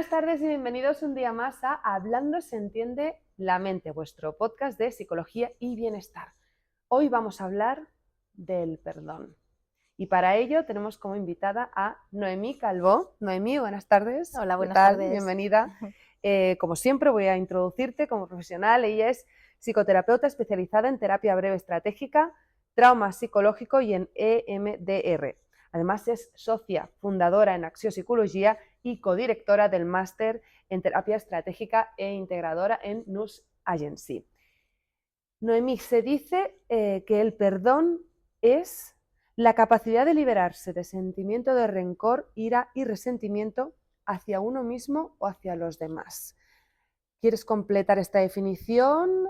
Buenas tardes y bienvenidos un día más a Hablando se entiende la mente, vuestro podcast de psicología y bienestar. Hoy vamos a hablar del perdón. Y para ello tenemos como invitada a Noemí Calvó. Noemí, buenas tardes. Hola, ¿Qué buenas tal? tardes. Bienvenida. Como siempre voy a introducirte como profesional. Ella es psicoterapeuta especializada en terapia breve estratégica, trauma psicológico y en EMDR. Además es socia fundadora en Acció Psicología y codirectora del máster en terapia estratégica e integradora en NUS Agency. Noemí, se dice que el perdón es la capacidad de liberarse de sentimiento de rencor, ira y resentimiento hacia uno mismo o hacia los demás. ¿Quieres completar esta definición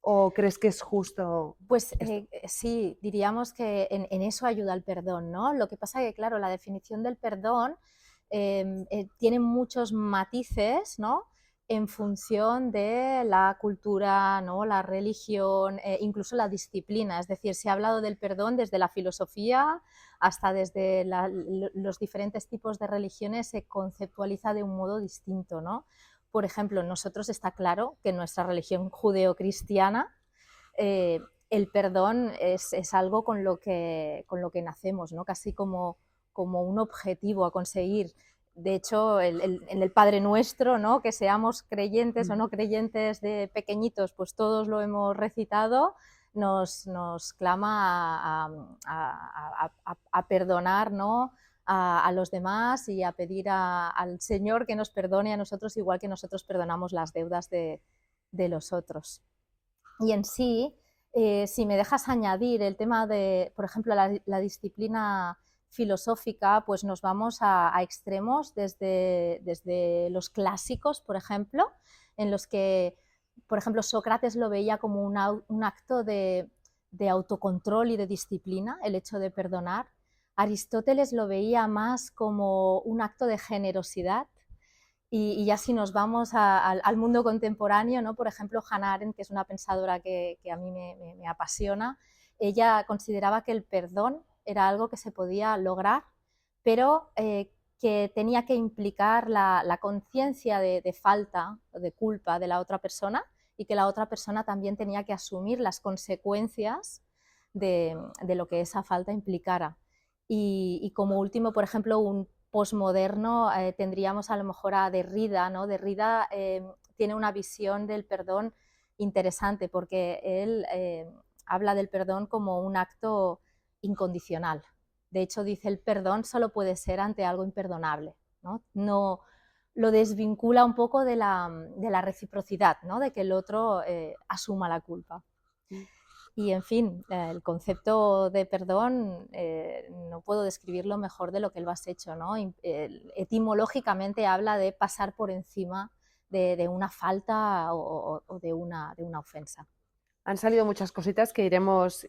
o crees que es justo Pues esto? sí, diríamos que en eso ayuda el perdón, ¿no? Lo que pasa es que, claro, la definición del perdón tiene muchos matices, ¿no? En función de la cultura, ¿no? La religión, incluso la disciplina. Es decir, se ha hablado del perdón desde la filosofía hasta desde los diferentes tipos de religiones, se conceptualiza de un modo distinto, ¿no? Por ejemplo, nosotros está claro que en nuestra religión judeocristiana eh, el perdón es algo con lo que nacemos, ¿no? Casi como un objetivo a conseguir. De hecho, en el Padre Nuestro, ¿no? Que seamos creyentes o no creyentes de pequeñitos, pues todos lo hemos recitado, nos clama a perdonar, ¿no? A los demás y a pedir al Señor que nos perdone a nosotros igual que nosotros perdonamos las deudas de los otros. Y en sí, si me dejas añadir el tema de, por ejemplo, la disciplina filosófica, pues nos vamos a extremos desde los clásicos, por ejemplo, en los que, por ejemplo, Sócrates lo veía como un acto de autocontrol y de disciplina, el hecho de perdonar. Aristóteles lo veía más como un acto de generosidad. Y ya si nos vamos al mundo contemporáneo, ¿no? Por ejemplo, Hannah Arendt, que es una pensadora que a mí me apasiona, ella consideraba que el perdón era algo que se podía lograr, pero que tenía que implicar la conciencia de falta, de culpa de la otra persona, y que la otra persona también tenía que asumir las consecuencias de lo que esa falta implicara. Y como último, por ejemplo, un posmoderno, tendríamos a lo mejor a Derrida, ¿no? Derrida tiene una visión del perdón interesante porque él habla del perdón como un acto incondicional. De hecho, dice el perdón solo puede ser ante algo imperdonable, ¿no? No lo desvincula un poco de la reciprocidad, ¿no? De que el otro asuma la culpa. Y en fin, el concepto de perdón no puedo describirlo mejor de lo que lo has hecho, ¿no? Etimológicamente habla de pasar por encima de una falta o de una ofensa. Han salido muchas cositas que iremos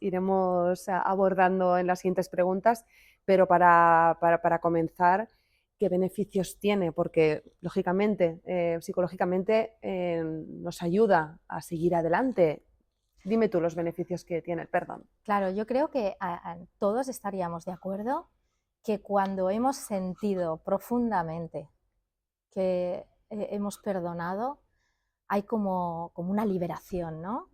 abordando en las siguientes preguntas, pero para comenzar, ¿qué beneficios tiene? Porque, lógicamente, psicológicamente nos ayuda a seguir adelante. Dime tú los beneficios que tiene el perdón. Claro, yo creo que todos estaríamos de acuerdo que cuando hemos sentido profundamente que hemos perdonado, hay como una liberación, ¿no?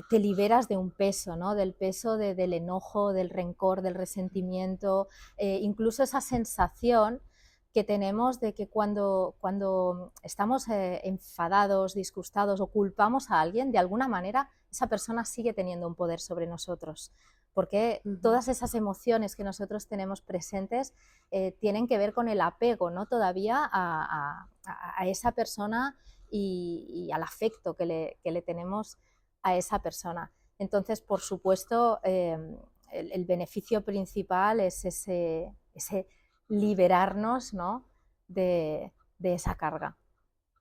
Te liberas de un peso, ¿no? Del peso del enojo, del rencor, del resentimiento, incluso esa sensación que tenemos de que cuando estamos enfadados, disgustados o culpamos a alguien, de alguna manera esa persona sigue teniendo un poder sobre nosotros, porque todas esas emociones que nosotros tenemos presentes tienen que ver con el apego, ¿no? Todavía a esa persona y al afecto que le tenemos a esa persona. Entonces, por supuesto, el beneficio principal es ese liberarnos, ¿no? de esa carga.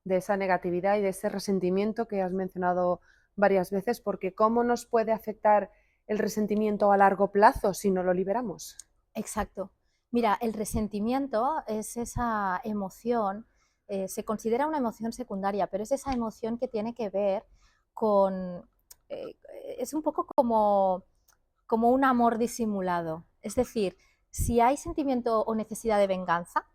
De esa negatividad y de ese resentimiento que has mencionado varias veces, porque ¿cómo nos puede afectar el resentimiento a largo plazo si no lo liberamos? Exacto. Mira, el resentimiento es esa emoción, se considera una emoción secundaria, pero es esa emoción que tiene que ver con, eh, es un poco como un amor disimulado. Es decir, si hay sentimiento o necesidad de venganza,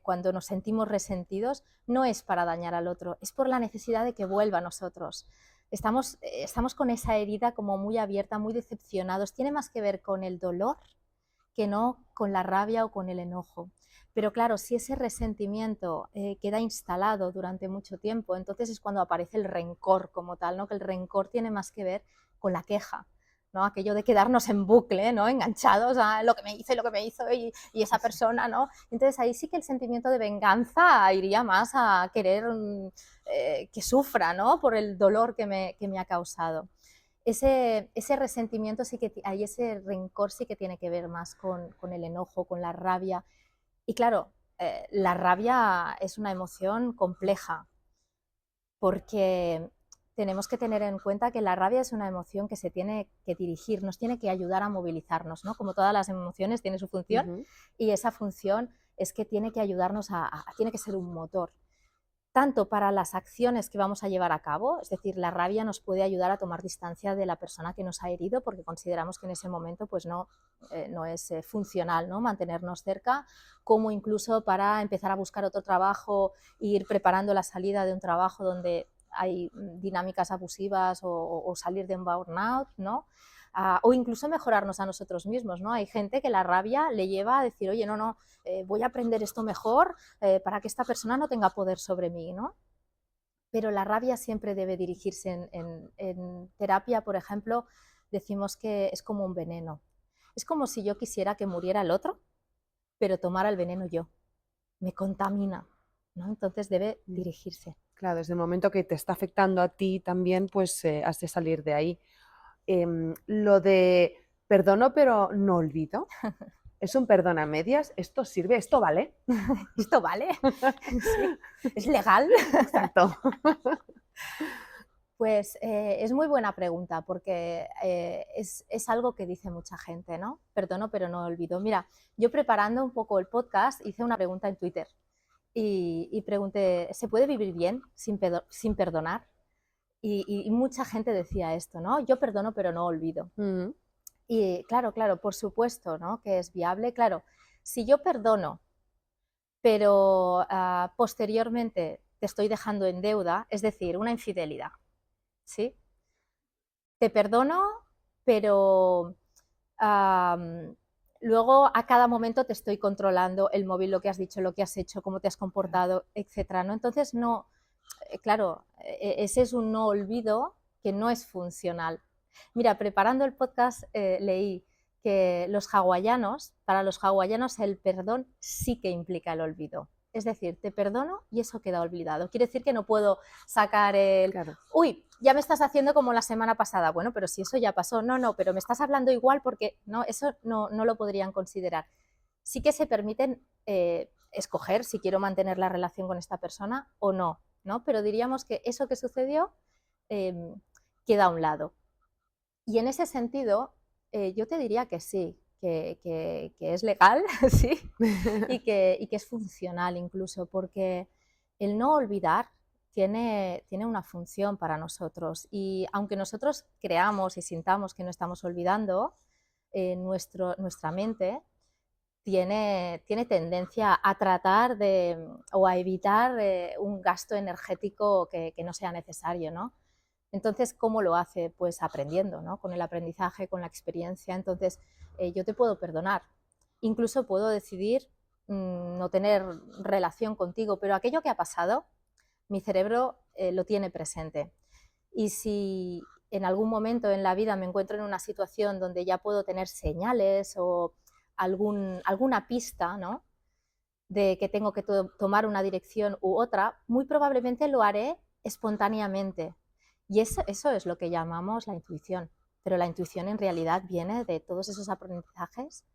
cuando nos sentimos resentidos, no es para dañar al otro, es por la necesidad de que vuelva a nosotros. Estamos con esa herida como muy abierta, muy decepcionados. Tiene más que ver con el dolor que no con la rabia o con el enojo. Pero claro, si ese resentimiento queda instalado durante mucho tiempo, entonces es cuando aparece el rencor como tal, ¿no? Que el rencor tiene más que ver con la queja, ¿no? Aquello de quedarnos en bucle, ¿no? Enganchados a lo que me hizo y lo que me hizo y esa persona, ¿no? Entonces ahí sí que el sentimiento de venganza iría más a querer que sufra, ¿no? Por el dolor que me ha causado. Ese resentimiento sí que hay, ese rencor sí que tiene que ver más con el enojo, con la rabia. Y claro, la rabia es una emoción compleja porque tenemos que tener en cuenta que la rabia es una emoción que se tiene que dirigir, nos tiene que ayudar a movilizarnos, ¿no? Como todas las emociones tiene su función y esa función es que tiene que ayudarnos tiene que ser un motor tanto para las acciones que vamos a llevar a cabo, es decir, la rabia nos puede ayudar a tomar distancia de la persona que nos ha herido porque consideramos que en ese momento pues no es funcional, ¿no? Mantenernos cerca, como incluso para empezar a buscar otro trabajo e ir preparando la salida de un trabajo donde hay dinámicas abusivas o salir de un burnout, ¿no? O incluso mejorarnos a nosotros mismos, ¿no? Hay gente que la rabia le lleva a decir, oye, no, voy a aprender esto mejor para que esta persona no tenga poder sobre mí, ¿no? Pero la rabia siempre debe dirigirse en terapia, por ejemplo, decimos que es como un veneno. Es como si yo quisiera que muriera el otro, pero tomara el veneno yo. Me contamina, ¿no? Entonces debe dirigirse. Claro, desde el momento que te está afectando a ti también, pues has de salir de ahí. Lo de perdono pero no olvido, ¿es un perdón a medias? ¿Esto sirve? ¿Esto vale? ¿Esto vale? Sí. ¿Es legal? Exacto. Pues es muy buena pregunta porque es algo que dice mucha gente, ¿no? Perdono pero no olvido. Mira, yo preparando un poco el podcast hice una pregunta en Twitter y pregunté, ¿se puede vivir bien sin perdonar? Y mucha gente decía esto, ¿no? Yo perdono pero no olvido. Y claro, por supuesto, ¿no? Que es viable. Claro, si yo perdono pero posteriormente te estoy dejando en deuda, es decir, una infidelidad, ¿sí? Te perdono, pero luego a cada momento te estoy controlando el móvil, lo que has dicho, lo que has hecho, cómo te has comportado, etcétera, ¿no? Entonces, no, claro, ese es un no olvido que no es funcional. Mira, preparando el podcast leí que para los hawaianos el perdón sí que implica el olvido. Es decir, te perdono y eso queda olvidado. Quiere decir que no puedo sacar Claro. uy, ya me estás haciendo como la semana pasada. Bueno, pero si eso ya pasó. No, pero me estás hablando igual porque no, eso no lo podrían considerar. Sí que se permiten escoger si quiero mantener la relación con esta persona o no, ¿no? Pero diríamos que eso que sucedió queda a un lado. Y en ese sentido, yo te diría que sí, que es legal, sí, y que es funcional incluso, porque el no olvidar tiene una función para nosotros. Y aunque nosotros creamos y sintamos que no estamos olvidando, nuestra mente tiene tendencia a tratar o a evitar un gasto energético que no sea necesario, ¿no? Entonces, ¿cómo lo hace? Pues aprendiendo, ¿no? Con el aprendizaje, con la experiencia. Entonces, yo te puedo perdonar. Incluso puedo decidir no tener relación contigo, pero aquello que ha pasado, mi cerebro lo tiene presente. Y si en algún momento en la vida me encuentro en una situación donde ya puedo tener señales o alguna pista, ¿no? De que tengo que tomar una dirección u otra, muy probablemente lo haré espontáneamente. Y eso es lo que llamamos la intuición. Pero la intuición en realidad viene de todos esos aprendizajes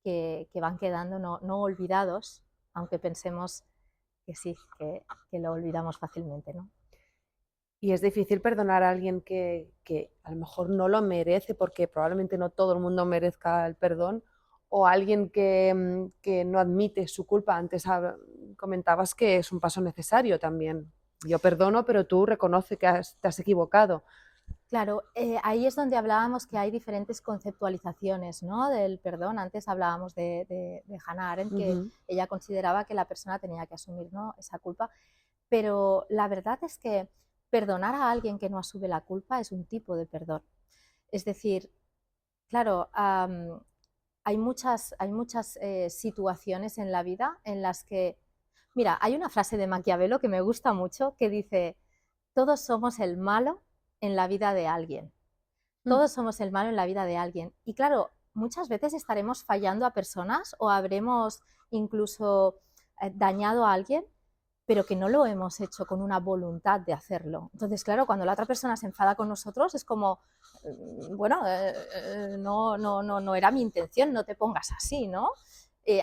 que van quedando no olvidados, aunque pensemos que sí, que lo olvidamos fácilmente, ¿no? Y es difícil perdonar a alguien que a lo mejor no lo merece, porque probablemente no todo el mundo merezca el perdón, o alguien que no admite su culpa. Antes comentabas que es un paso necesario también. Yo perdono, pero tú reconoces que te has equivocado. Claro, ahí es donde hablábamos que hay diferentes conceptualizaciones, ¿no?, del perdón. Antes hablábamos de Hannah Arendt, que Ujú. ella consideraba que la persona tenía que asumir, ¿no?, esa culpa, pero la verdad es que perdonar a alguien que no asume la culpa es un tipo de perdón. Es decir, claro, hay muchas situaciones en la vida en las que, mira, hay una frase de Maquiavelo que me gusta mucho que dice, todos somos el malo en la vida de alguien. Mm. Todos somos el malo en la vida de alguien. Y claro, muchas veces estaremos fallando a personas o habremos incluso dañado a alguien, pero que no lo hemos hecho con una voluntad de hacerlo. Entonces, claro, cuando la otra persona se enfada con nosotros es como, bueno, no era mi intención, no te pongas así, ¿no?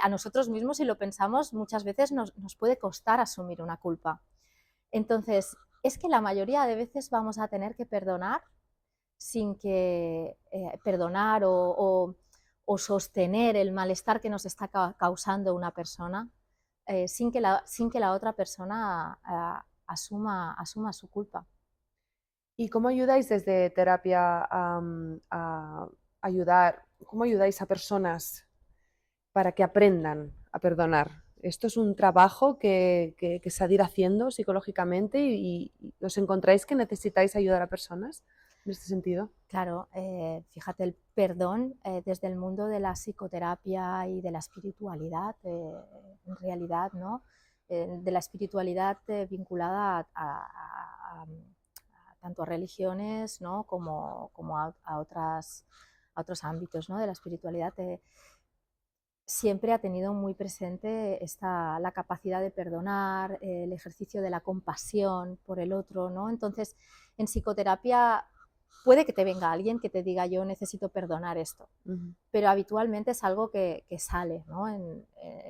A nosotros mismos, si lo pensamos, muchas veces nos puede costar asumir una culpa. Entonces, es que la mayoría de veces vamos a tener que perdonar sin que perdonar o sostener el malestar que nos está causando una persona sin que la otra persona asuma su culpa. ¿Y cómo ayudáis desde terapia a ayudar, cómo ayudáis a personas para que aprendan a perdonar? Esto es un trabajo que se ha de ir haciendo psicológicamente y os encontráis que necesitáis ayudar a personas en este sentido. Claro, fíjate, el perdón desde el mundo de la psicoterapia y de la espiritualidad, en realidad, ¿no? De la espiritualidad vinculada tanto a religiones, ¿no?, como a otros ámbitos, ¿no?, de la espiritualidad. Siempre ha tenido muy presente la capacidad de perdonar, el ejercicio de la compasión por el otro, ¿no? Entonces, en psicoterapia puede que te venga alguien que te diga yo necesito perdonar esto, Ujú. pero habitualmente es algo que sale, ¿no?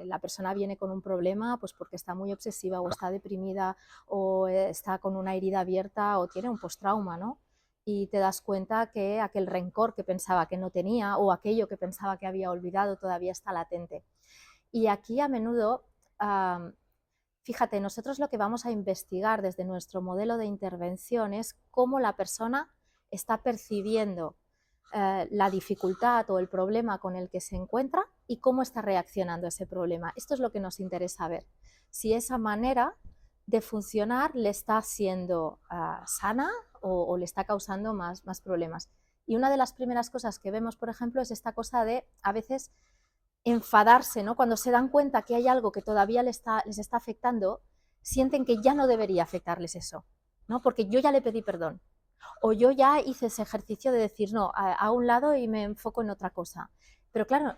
La persona viene con un problema pues porque está muy obsesiva o está deprimida o está con una herida abierta o tiene un postrauma, ¿no? Y te das cuenta que aquel rencor que pensaba que no tenía o aquello que pensaba que había olvidado todavía está latente. Y aquí a menudo, fíjate, nosotros lo que vamos a investigar desde nuestro modelo de intervención es cómo la persona está percibiendo la dificultad o el problema con el que se encuentra y cómo está reaccionando a ese problema. Esto es lo que nos interesa ver. Si esa manera de funcionar le está siendo sana o le está causando más problemas. Y una de las primeras cosas que vemos, por ejemplo, es esta cosa de a veces enfadarse, ¿no? Cuando se dan cuenta que hay algo que todavía les está afectando, sienten que ya no debería afectarles eso, ¿no? Porque yo ya le pedí perdón, o yo ya hice ese ejercicio de decir no, a un lado y me enfoco en otra cosa. Pero claro,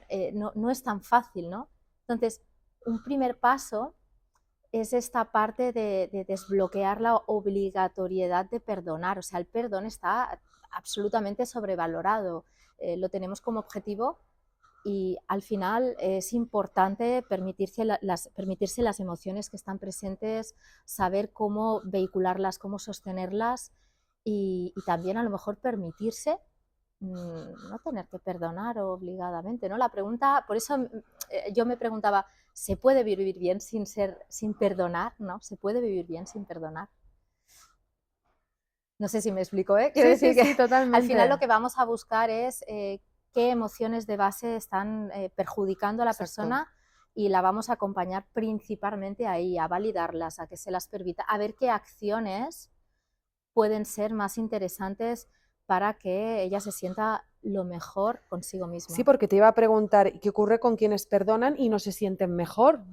no es tan fácil, ¿no? Entonces, un primer paso es esta parte de desbloquear la obligatoriedad de perdonar. O sea, el perdón está absolutamente sobrevalorado. Lo tenemos como objetivo y al final es importante permitirse las emociones que están presentes, saber cómo vehicularlas, cómo sostenerlas y también a lo mejor permitirse no tener que perdonar obligadamente, ¿no? La pregunta, por eso yo me preguntaba, ¿se puede vivir bien sin perdonar? ¿No? ¿Se puede vivir bien sin perdonar? No sé si me explico, ¿eh? Quiero Sí, sí, decir que sí, al final lo totalmente. que vamos a buscar es qué emociones de base están perjudicando a la Exacto. persona y la vamos a acompañar principalmente ahí, a validarlas, a que se las permita, a ver qué acciones pueden ser más interesantes para que ella se sienta lo mejor consigo Sí, misma. porque te iba a preguntar, ¿qué ocurre con quienes perdonan y no se sienten mejor?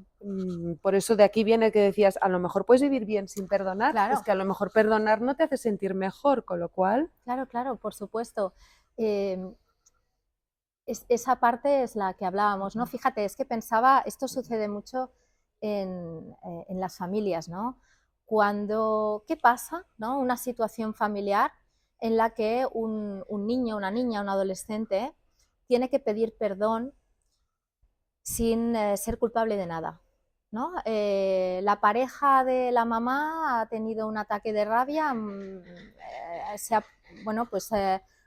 Por eso de aquí viene que decías, a lo mejor puedes vivir bien sin perdonar, es Claro, que a lo mejor perdonar no te hace sentir mejor, con lo cual, claro, por supuesto. Eh, esa parte es la que hablábamos, ¿no? ujú, Fíjate, es que pensaba, esto sucede mucho en las familias, ¿no? ¿Qué pasa, ¿no? Una situación familiar en la que un niño, una niña, un adolescente tiene que pedir perdón sin ser culpable de nada, ¿no? La pareja de la mamá ha tenido un ataque de rabia, bueno, pues,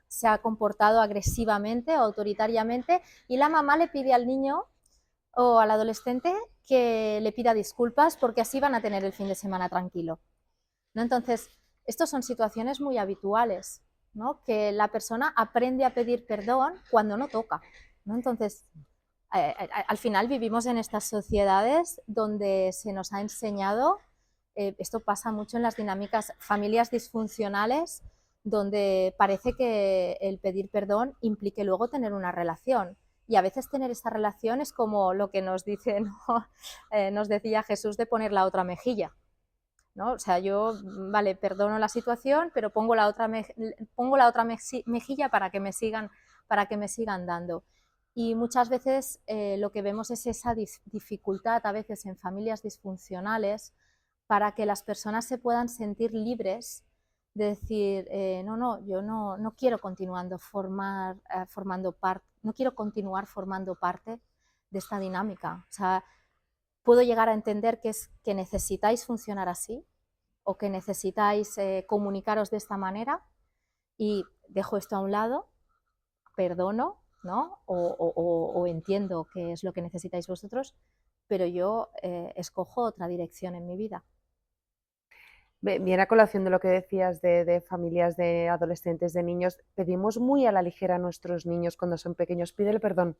se ha comportado agresivamente o autoritariamente y la mamá le pide al niño o al adolescente que le pida disculpas porque así van a tener el fin de semana tranquilo, ¿no? Entonces, estas son situaciones muy habituales. ¿no? Que la persona aprende a pedir perdón cuando no toca, ¿no? Entonces, al final vivimos en estas sociedades donde se nos ha enseñado, esto pasa mucho en las dinámicas, familias disfuncionales, donde parece que el pedir perdón implique luego tener una relación. Y a veces tener esa relación es como lo que nos dice, ¿no? Nos decía Jesús de poner la otra mejilla, ¿no? O sea, yo, vale, perdono la situación, pero pongo la otra mejilla para que me sigan dando. Y muchas veces lo que vemos es esa dificultad a veces en familias disfuncionales para que las personas se puedan sentir libres de decir, no, yo no quiero no quiero continuar formando parte de esta dinámica. O sea, puedo llegar a entender que necesitáis funcionar así o que necesitáis comunicaros de esta manera y dejo esto a un lado, perdono, ¿no? O entiendo qué es lo que necesitáis vosotros, pero yo escojo otra dirección en mi vida. Viene a colación de lo que decías de familias, de adolescentes, de niños. Pedimos muy a la ligera a nuestros niños cuando son pequeños, pídele perdón,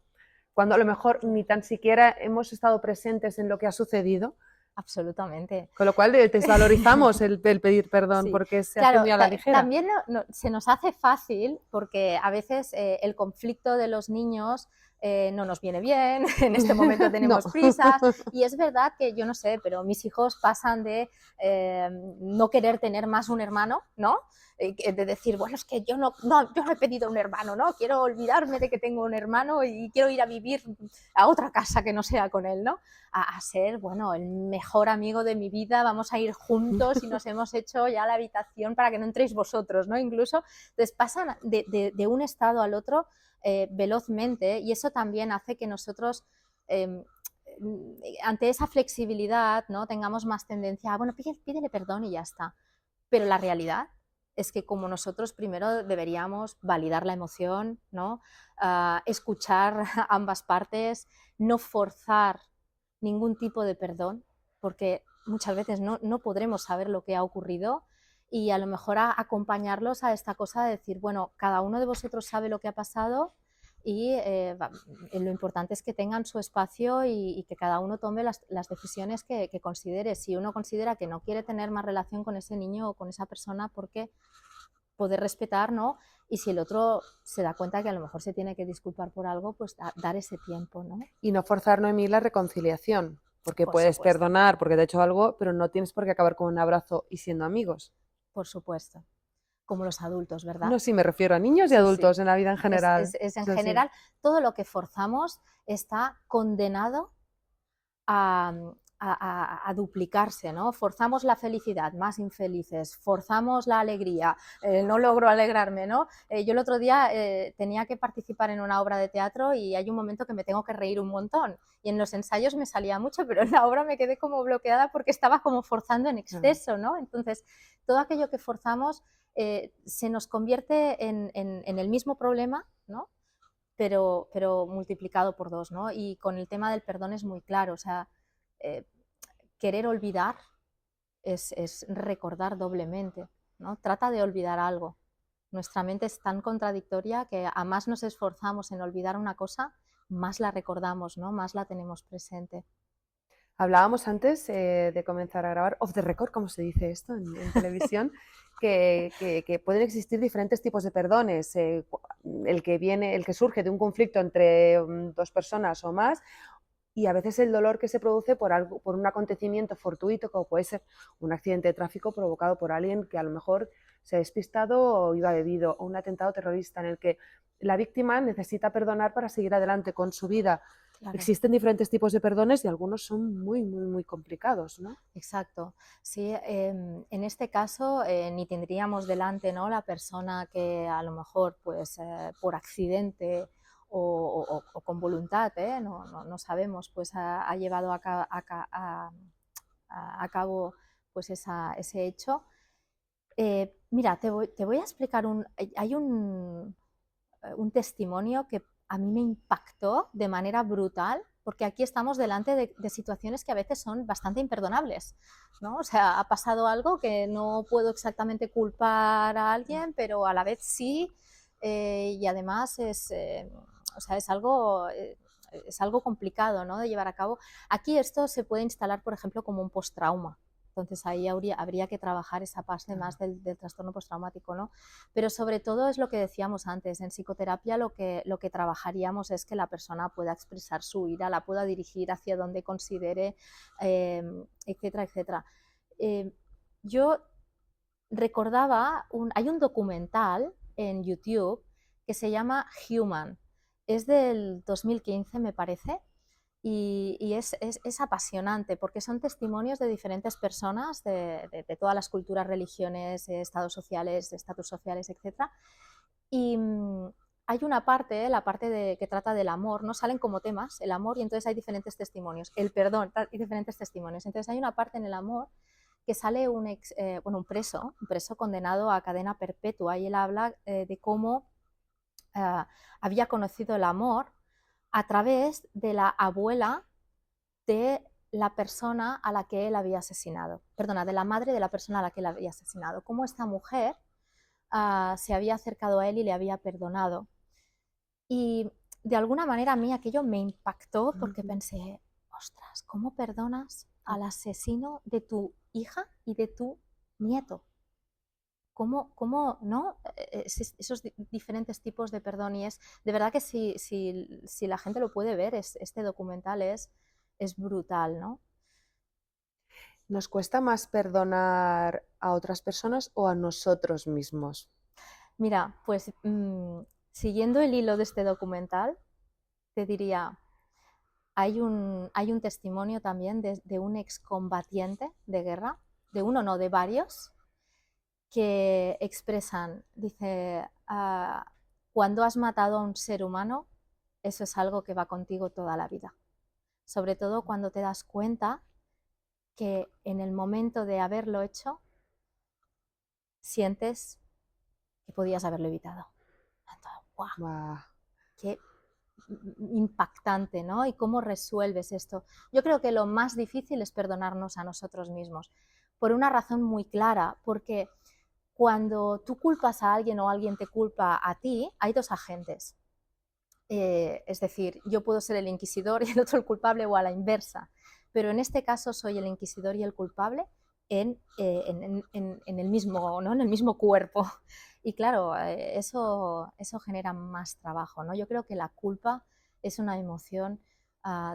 cuando a lo mejor ni tan siquiera hemos estado presentes en lo que ha sucedido. Absolutamente. Con lo cual desvalorizamos el pedir perdón Sí, porque se hace claro, muy a la ligera. también se nos hace fácil porque a veces el conflicto de los niños no nos viene bien, en este momento tenemos No. prisas y es verdad que yo no sé, pero mis hijos pasan de no querer tener más un hermano, ¿no? De decir, bueno, es que yo no he pedido un hermano, ¿no? Quiero olvidarme de que tengo un hermano y quiero ir a vivir a otra casa que no sea con él, ¿no? A ser, bueno, el mejor amigo de mi vida, vamos a ir juntos y nos hemos hecho ya la habitación para que no entréis vosotros, ¿no? Incluso, entonces pasan de un estado al otro velozmente y eso también hace que nosotros ante esa flexibilidad, ¿no? Tengamos más tendencia a, bueno, pídele perdón y ya está. Pero la realidad es que como nosotros primero deberíamos validar la emoción, ¿no? Escuchar ambas partes, no forzar ningún tipo de perdón, porque muchas veces no podremos saber lo que ha ocurrido y a lo mejor acompañarlos a esta cosa de decir, bueno, cada uno de vosotros sabe lo que ha pasado y lo importante es que tengan su espacio y que cada uno tome las decisiones que considere. Si uno considera que no quiere tener más relación con ese niño o con esa persona, porque poder respetar, ¿no? Y si el otro se da cuenta que a lo mejor se tiene que disculpar por algo, pues dar ese tiempo, ¿no? Y no forzar, Noemí, la reconciliación, porque Por puedes supuesto, perdonar porque te ha hecho algo, pero no tienes por qué acabar con un abrazo y siendo amigos. por supuesto. Como los adultos, ¿verdad? No, sí, me refiero a niños y Sí, sí. adultos en la vida en general. Es en Sí, sí. general, todo lo que forzamos está condenado a, a duplicarse, ¿no? Forzamos la felicidad, más infelices, forzamos la alegría, no logro alegrarme, ¿no? Yo el otro día tenía que participar en una obra de teatro y hay un momento que me tengo que reír un montón. Y en los ensayos me salía mucho, pero en la obra me quedé como bloqueada porque estaba como forzando en exceso, ¿no? Entonces, todo aquello que forzamos se nos convierte en el mismo problema, ¿no? Pero multiplicado por dos, ¿no? Y con el tema del perdón es muy claro, o sea, eh, querer olvidar es recordar doblemente, ¿no? Trata de olvidar algo. Nuestra mente es tan contradictoria que a más nos esforzamos en olvidar una cosa, más la recordamos, ¿no? Más la tenemos presente. Hablábamos antes de comenzar a grabar, off the record, como se dice esto en televisión, que pueden existir diferentes tipos de perdones. El que surge de un conflicto entre dos personas o más, y a veces el dolor que se produce por un acontecimiento fortuito, como puede ser un accidente de tráfico provocado por alguien que a lo mejor se ha despistado o iba bebido, o un atentado terrorista en el que la víctima necesita perdonar para seguir adelante con su vida. Claro. Existen diferentes tipos de perdones y algunos son muy, muy, muy complicados, ¿no? Exacto. Sí, en este caso ni tendríamos delante, ¿no? La persona que a lo mejor, pues, por accidente o con voluntad, no sabemos, pues ha llevado a cabo pues ese hecho. Mira, te voy a explicar hay un testimonio que a mí me impactó de manera brutal porque aquí estamos delante de situaciones que a veces son bastante imperdonables, ¿no? O sea, ha pasado algo que no puedo exactamente culpar a alguien, pero a la vez sí, y además o sea, es algo complicado, ¿no?, de llevar a cabo. Aquí esto se puede instalar, por ejemplo, como un postrauma. Entonces ahí habría que trabajar esa parte más del trastorno postraumático, ¿no? Pero sobre todo es lo que decíamos antes, en psicoterapia lo que trabajaríamos es que la persona pueda expresar su ira, la pueda dirigir hacia donde considere, etcétera, etcétera. Yo recordaba, hay un documental en YouTube que se llama Human, es del 2015 me parece, y es apasionante porque son testimonios de diferentes personas de todas las culturas, religiones, estados sociales, estatus sociales, etc. Y hay una parte, la parte que trata del amor, ¿no? Salen como temas, el amor, y entonces hay diferentes testimonios, el perdón, y diferentes testimonios. Entonces hay una parte en el amor que sale un preso condenado a cadena perpetua, y él habla de cómo había conocido el amor a través de la abuela de la persona a la que él había asesinado, perdona, de la madre de la persona a la que él había asesinado, cómo esta mujer se había acercado a él y le había perdonado. Y de alguna manera a mí aquello me impactó porque pensé, ostras, ¿cómo perdonas al asesino de tu hija y de tu nieto? ¿Cómo no? Esos diferentes tipos de perdón, y es de verdad que si la gente lo puede ver, este documental es brutal, ¿no? ¿Nos cuesta más perdonar a otras personas o a nosotros mismos? Mira, pues siguiendo el hilo de este documental, te diría, hay un testimonio también de un excombatiente de guerra, de uno no, de varios, que expresan, dice, cuando has matado a un ser humano, eso es algo que va contigo toda la vida. Sobre todo cuando te das cuenta que en el momento de haberlo hecho, sientes que podías haberlo evitado. Entonces, ¡guau! Wow. Qué impactante, ¿no? Y cómo resuelves esto. Yo creo que lo más difícil es perdonarnos a nosotros mismos, por una razón muy clara, porque cuando tú culpas a alguien o alguien te culpa a ti, hay dos agentes. Es decir, yo puedo ser el inquisidor y el otro el culpable, o a la inversa, pero en este caso soy el inquisidor y el culpable en el mismo, ¿no?, en el mismo cuerpo. Y claro, eso genera más trabajo, ¿no? Yo creo que la culpa es una emoción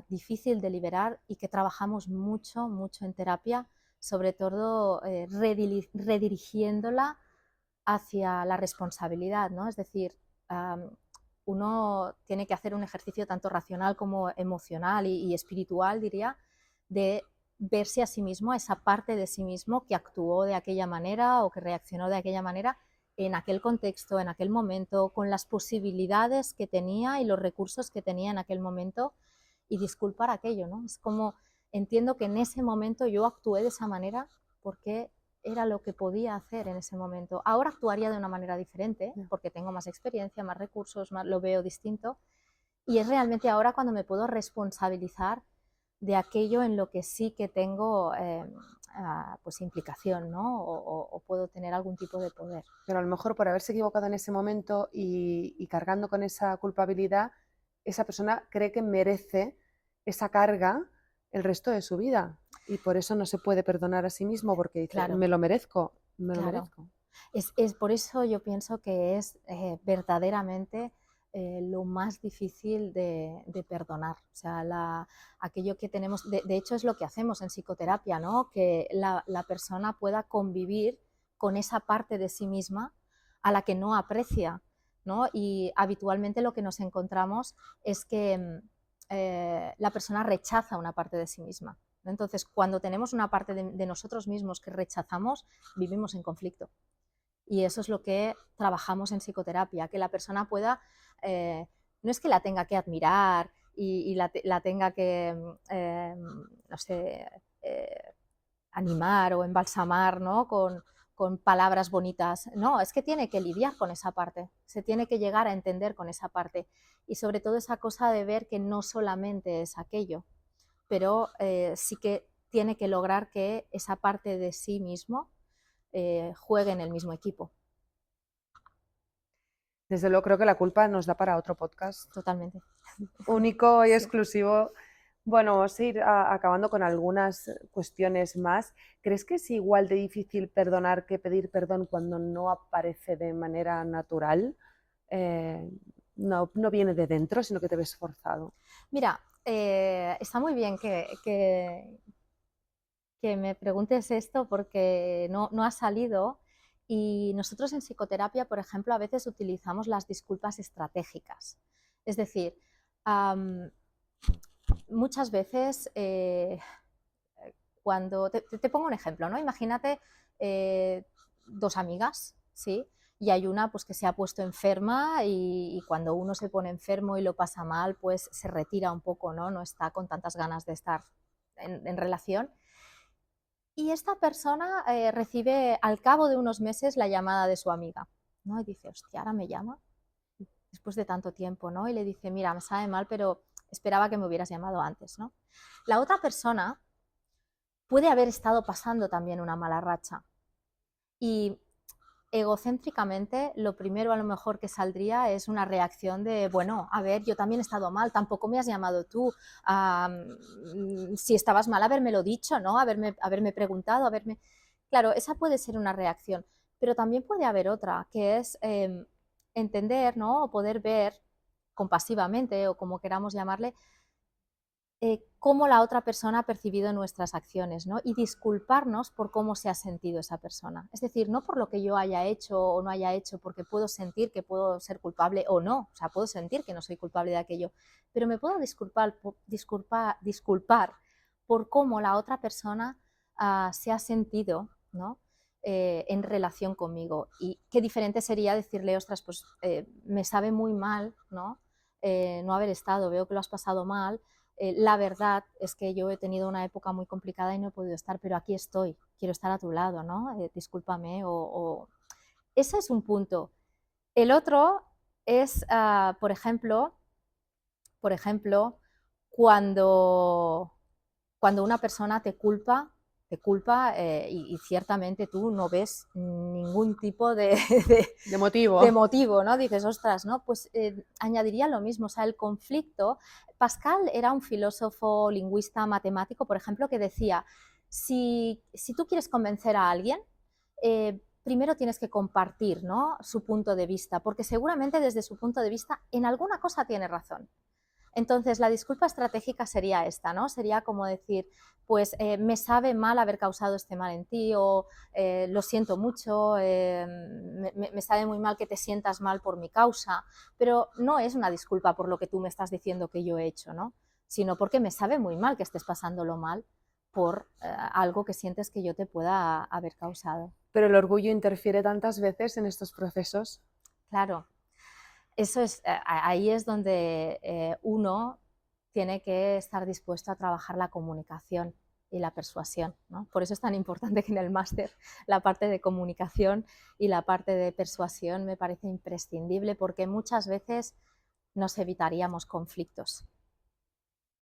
difícil de liberar y que trabajamos mucho, mucho en terapia, sobre todo redirigiéndola hacia la responsabilidad, ¿no? Es decir, uno tiene que hacer un ejercicio tanto racional como emocional y espiritual, diría, de verse a sí mismo, a esa parte de sí mismo que actuó de aquella manera o que reaccionó de aquella manera en aquel contexto, en aquel momento, con las posibilidades que tenía y los recursos que tenía en aquel momento, y disculpar aquello, ¿no? Es como, entiendo que en ese momento yo actué de esa manera porque era lo que podía hacer en ese momento. Ahora actuaría de una manera diferente porque tengo más experiencia, más recursos, lo veo distinto, y es realmente ahora cuando me puedo responsabilizar de aquello en lo que sí que tengo pues implicación, ¿no? O puedo tener algún tipo de poder. Pero a lo mejor por haberse equivocado en ese momento y cargando con esa culpabilidad, esa persona cree que merece esa carga el resto de su vida. Y por eso no se puede perdonar a sí mismo, porque dice, Claro, me lo merezco, me lo claro. merezco. Es por eso yo pienso que es verdaderamente lo más difícil de perdonar. O sea, aquello que tenemos, de hecho es lo que hacemos en psicoterapia, ¿no? Que la persona pueda convivir con esa parte de sí misma a la que no aprecia, ¿no? Y habitualmente lo que nos encontramos es que la persona rechaza una parte de sí misma. Entonces, cuando tenemos una parte de nosotros mismos que rechazamos, vivimos en conflicto. Y eso es lo que trabajamos en psicoterapia, que la persona pueda, no es que la tenga que admirar y la tenga que, no sé, animar o embalsamar, ¿no?, con palabras bonitas, no, es que tiene que lidiar con esa parte, se tiene que llegar a entender con esa parte y sobre todo esa cosa de ver que no solamente es aquello, pero sí que tiene que lograr que esa parte de sí mismo juegue en el mismo equipo. Desde luego creo que la culpa nos da para otro podcast Totalmente. único y Sí. exclusivo. Bueno, vamos a ir acabando con algunas cuestiones más. ¿Crees que es igual de difícil perdonar que pedir perdón cuando no aparece de manera natural? No viene de dentro, sino que te ves forzado. Mira, está muy bien que me preguntes esto porque no ha salido y nosotros en psicoterapia, por ejemplo, a veces utilizamos las disculpas estratégicas. Es decir, muchas veces cuando... Te pongo un ejemplo, ¿no? Imagínate dos amigas, ¿sí? Y hay una pues, que se ha puesto enferma y cuando uno se pone enfermo y lo pasa mal, pues se retira un poco, ¿no? No está con tantas ganas de estar en relación. Y esta persona recibe al cabo de unos meses la llamada de su amiga, ¿no? Y dice, hostia, ahora me llama, después de tanto tiempo, ¿no? Y le dice, mira, me sabe mal, pero esperaba que me hubieras llamado antes, ¿no? La otra persona puede haber estado pasando también una mala racha y egocéntricamente lo primero a lo mejor que saldría es una reacción de, bueno, a ver, yo también he estado mal, tampoco me has llamado tú, si estabas mal habérmelo dicho, ¿no? Haberme preguntado, haberme... Claro, esa puede ser una reacción, pero también puede haber otra, que es entender, ¿no? O poder ver compasivamente o como queramos llamarle, cómo la otra persona ha percibido nuestras acciones, ¿no? Y disculparnos por cómo se ha sentido esa persona. Es decir, no por lo que yo haya hecho o no haya hecho, porque puedo sentir que puedo ser culpable o no, o sea, puedo sentir que no soy culpable de aquello, pero me puedo disculpar por cómo la otra persona se ha sentido, ¿no? En relación conmigo. Y qué diferente sería decirle, ostras, pues me sabe muy mal, ¿no? No haber estado, veo que lo has pasado mal, la verdad es que yo he tenido una época muy complicada y no he podido estar, pero aquí estoy, quiero estar a tu lado, ¿no? Discúlpame o... Ese es un punto. El otro es, por ejemplo, cuando, cuando una persona te culpa y ciertamente tú no ves ningún tipo De motivo. de motivo, ¿no? Dices, ostras, ¿no? Pues añadiría lo mismo, o sea, el conflicto. Pascal era un filósofo, lingüista, matemático, por ejemplo, que decía, si tú quieres convencer a alguien, primero tienes que compartir, ¿no? Su punto de vista, porque seguramente desde su punto de vista en alguna cosa tiene razón. Entonces, la disculpa estratégica sería esta, ¿no? Sería como decir, pues me sabe mal haber causado este mal en ti o lo siento mucho, me sabe muy mal que te sientas mal por mi causa, pero no es una disculpa por lo que tú me estás diciendo que yo he hecho, ¿no? Sino porque me sabe muy mal que estés pasándolo mal por algo que sientes que yo te pueda haber causado. Pero el orgullo interfiere tantas veces en estos procesos. Claro. Eso es, ahí es donde uno tiene que estar dispuesto a trabajar la comunicación y la persuasión, ¿no? Por eso es tan importante que en el máster la parte de comunicación y la parte de persuasión me parece imprescindible porque muchas veces nos evitaríamos conflictos,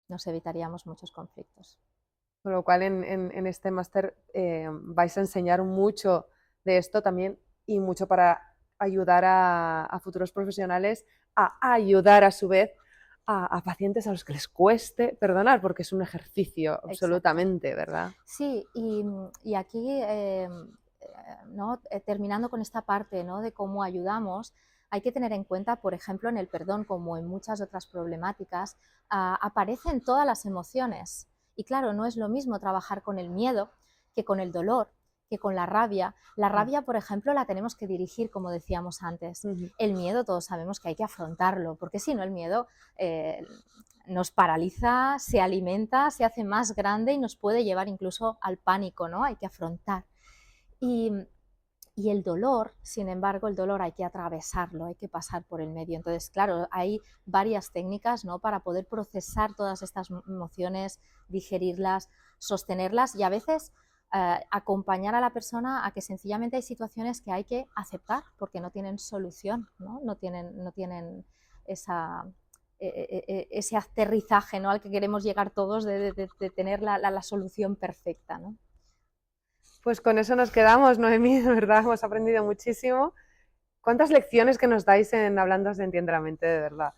nos evitaríamos muchos conflictos. Con lo cual en este máster vais a enseñar mucho de esto también y mucho para ayudar a futuros profesionales a ayudar a su vez a pacientes a los que les cueste perdonar, porque es un ejercicio absolutamente, Exacto. ¿verdad? Sí, y aquí, ¿no? Terminando con esta parte, ¿no? De cómo ayudamos, hay que tener en cuenta, por ejemplo, en el perdón, como en muchas otras problemáticas, aparecen todas las emociones. Y claro, no es lo mismo trabajar con el miedo que con el dolor, que con la rabia. La rabia, por ejemplo, la tenemos que dirigir, como decíamos antes. El miedo todos sabemos que hay que afrontarlo, porque si no el miedo nos paraliza, se alimenta, se hace más grande y nos puede llevar incluso al pánico, ¿no? Hay que afrontar. Y, y el dolor, sin embargo, el dolor hay que atravesarlo, hay que pasar por el medio. Entonces, claro, hay varias técnicas, ¿no? Para poder procesar todas estas emociones, digerirlas, sostenerlas y a veces acompañar a la persona a que sencillamente hay situaciones que hay que aceptar porque no tienen solución, no tienen ese aterrizaje, ¿no?, al que queremos llegar todos de tener la solución perfecta, ¿no? Pues con eso nos quedamos, Noemí, de verdad, hemos aprendido muchísimo. ¿Cuántas lecciones que nos dais en Hablando se entiende la mente, de verdad?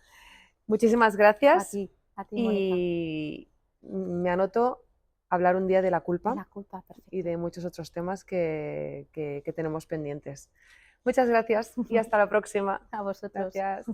Muchísimas gracias. A ti, Mónica. Y me anoto hablar un día de la culpa La culpa, perfecto. y de muchos otros temas que tenemos pendientes. Muchas gracias y hasta la próxima. A vosotros. Gracias.